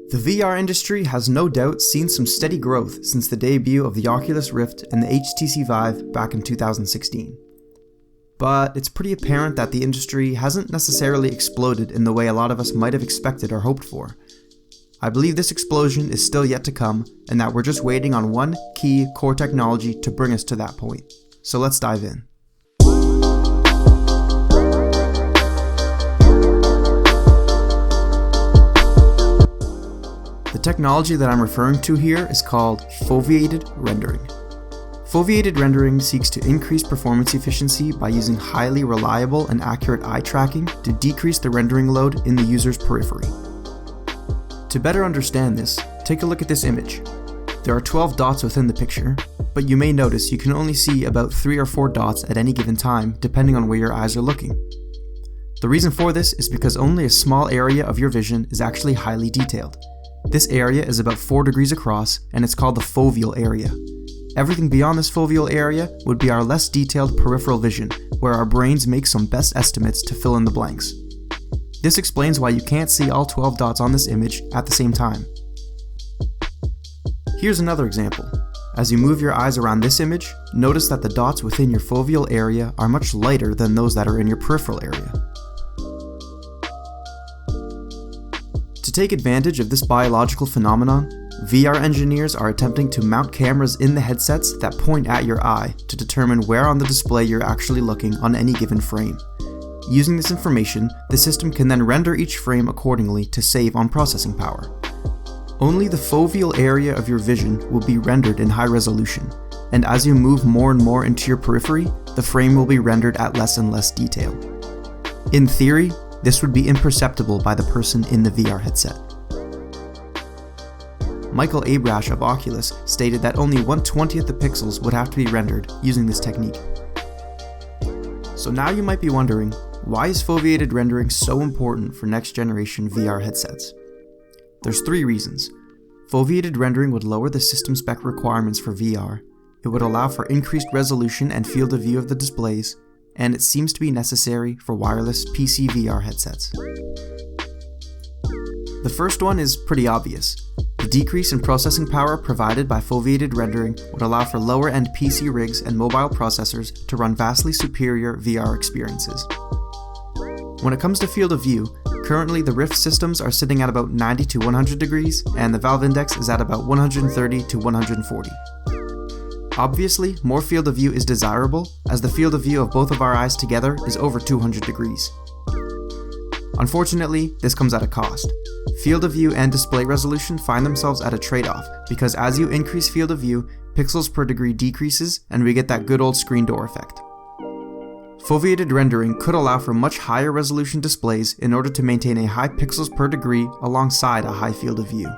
The VR industry has no doubt seen some steady growth since the debut of the Oculus Rift and the HTC Vive back in 2016. But it's pretty apparent that the industry hasn't necessarily exploded in the way a lot of us might have expected or hoped for. I believe this explosion is still yet to come, and that we're just waiting on one key core technology to bring us to that point. So let's dive in. The technology that I'm referring to here is called Foveated rendering. Foveated rendering seeks to increase performance efficiency by using highly reliable and accurate eye tracking to decrease the rendering load in the user's periphery. To better understand this, take a look at this image. There are 12 dots within the picture, but you may notice you can only see about 3 or 4 dots at any given time depending on where your eyes are looking. The reason for this is because only a small area of your vision is actually highly detailed. This area is about 4 degrees across, and it's called the foveal area. Everything beyond this foveal area would be our less detailed peripheral vision, where our brains make some best estimates to fill in the blanks. This explains why you can't see all 12 dots on this image at the same time. Here's another example. As you move your eyes around this image, notice that the dots within your foveal area are much lighter than those that are in your peripheral area. To take advantage of this biological phenomenon, VR engineers are attempting to mount cameras in the headsets that point at your eye to determine where on the display you're actually looking on any given frame. Using this information, the system can then render each frame accordingly to save on processing power. Only the foveal area of your vision will be rendered in high resolution, and as you move more and more into your periphery, the frame will be rendered at less and less detail. In theory, this would be imperceptible by the person in the VR headset. Michael Abrash of Oculus stated that only 1/20th the pixels would have to be rendered using this technique. So now you might be wondering, why is foveated rendering so important for next generation VR headsets? There's 3 reasons. Foveated rendering would lower the system spec requirements for VR, it would allow for increased resolution and field of view of the displays, and it seems to be necessary for wireless PC VR headsets. The first one is pretty obvious. The decrease in processing power provided by foveated rendering would allow for lower-end PC rigs and mobile processors to run vastly superior VR experiences. When it comes to field of view, currently the Rift systems are sitting at about 90 to 100 degrees, and the Valve Index is at about 130 to 140. Obviously, more field of view is desirable, as the field of view of both of our eyes together is over 200 degrees. Unfortunately, this comes at a cost. Field of view and display resolution find themselves at a trade-off, because as you increase field of view, pixels per degree decreases, and we get that good old screen door effect. Foveated rendering could allow for much higher resolution displays in order to maintain a high pixels per degree alongside a high field of view.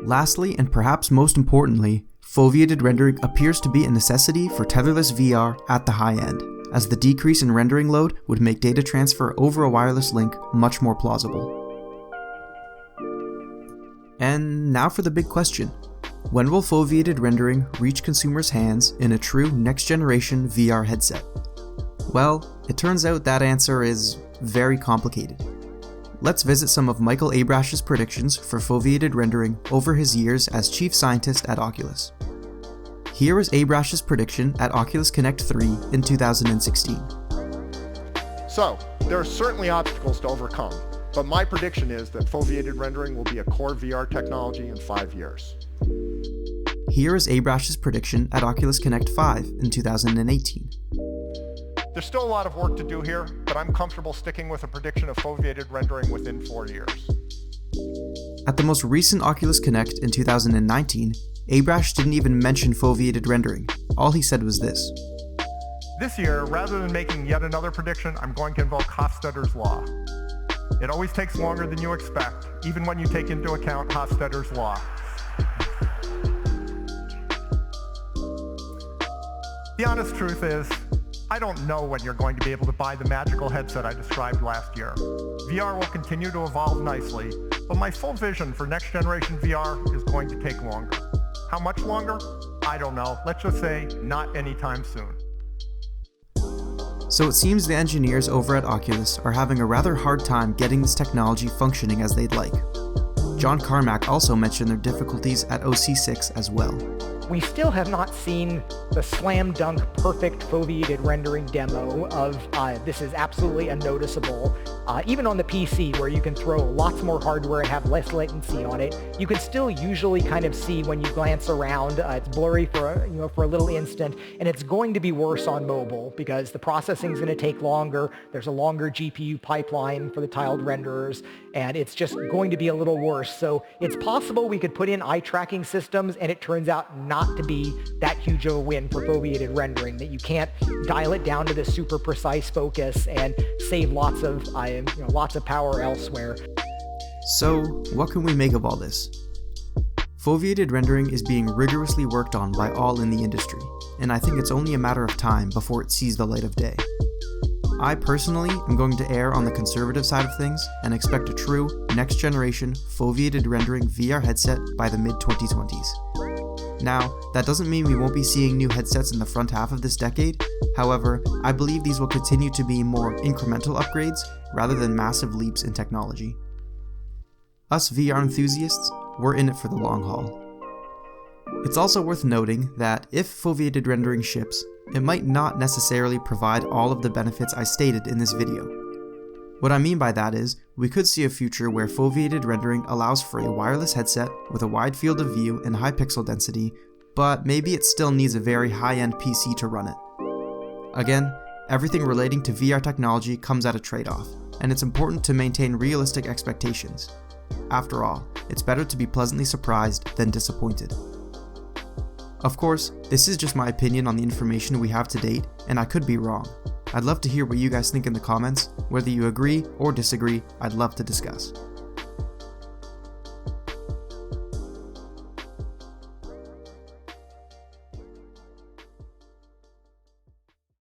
Lastly, and perhaps most importantly, foveated rendering appears to be a necessity for tetherless VR at the high end, as the decrease in rendering load would make data transfer over a wireless link much more plausible. And now for the big question. When will foveated rendering reach consumers' hands in a true next-generation VR headset? Well, it turns out that answer is very complicated. Let's visit some of Michael Abrash's predictions for foveated rendering over his years as chief scientist at Oculus. Here is Abrash's prediction at Oculus Connect 3 in 2016. So, there are certainly obstacles to overcome, but my prediction is that foveated rendering will be a core VR technology in 5 years. Here is Abrash's prediction at Oculus Connect 5 in 2018. There's still a lot of work to do here, but I'm comfortable sticking with a prediction of foveated rendering within 4 years. At the most recent Oculus Connect in 2019, Abrash didn't even mention foveated rendering. All he said was this. This year, rather than making yet another prediction, I'm going to invoke Hofstadter's law. It always takes longer than you expect, even when you take into account Hofstadter's law. The honest truth is, I don't know when you're going to be able to buy the magical headset I described last year. VR will continue to evolve nicely, but my full vision for next generation VR is going to take longer. How much longer? I don't know. Let's just say not anytime soon. So it seems the engineers over at Oculus are having a rather hard time getting this technology functioning as they'd like. John Carmack also mentioned their difficulties at OC6 as well. We still have not seen the slam dunk perfect foveated rendering demo of this is absolutely unnoticeable. Even on the PC, where you can throw lots more hardware and have less latency on it, you can still usually kind of see when you glance around. It's blurry for a little instant, and it's going to be worse on mobile because the processing is going to take longer. There's a longer GPU pipeline for the tiled renderers, and it's just going to be a little worse. So it's possible we could put in eye tracking systems, and it turns out not to be that huge of a win for foveated rendering, that you can't dial it down to the super precise focus and save lots of power elsewhere. So, what can we make of all this? Foveated rendering is being rigorously worked on by all in the industry, and I think it's only a matter of time before it sees the light of day. I personally am going to err on the conservative side of things and expect a true, next-generation foveated rendering VR headset by the mid-2020s. Now, that doesn't mean we won't be seeing new headsets in the front half of this decade. However, I believe these will continue to be more incremental upgrades rather than massive leaps in technology. Us VR enthusiasts, we're in it for the long haul. It's also worth noting that if foveated rendering ships, it might not necessarily provide all of the benefits I stated in this video. What I mean by that is, we could see a future where foveated rendering allows for a wireless headset with a wide field of view and high pixel density, but maybe it still needs a very high-end PC to run it. Again, everything relating to VR technology comes at a trade-off, and it's important to maintain realistic expectations. After all, it's better to be pleasantly surprised than disappointed. Of course, this is just my opinion on the information we have to date, and I could be wrong. I'd love to hear what you guys think in the comments. Whether you agree or disagree, I'd love to discuss.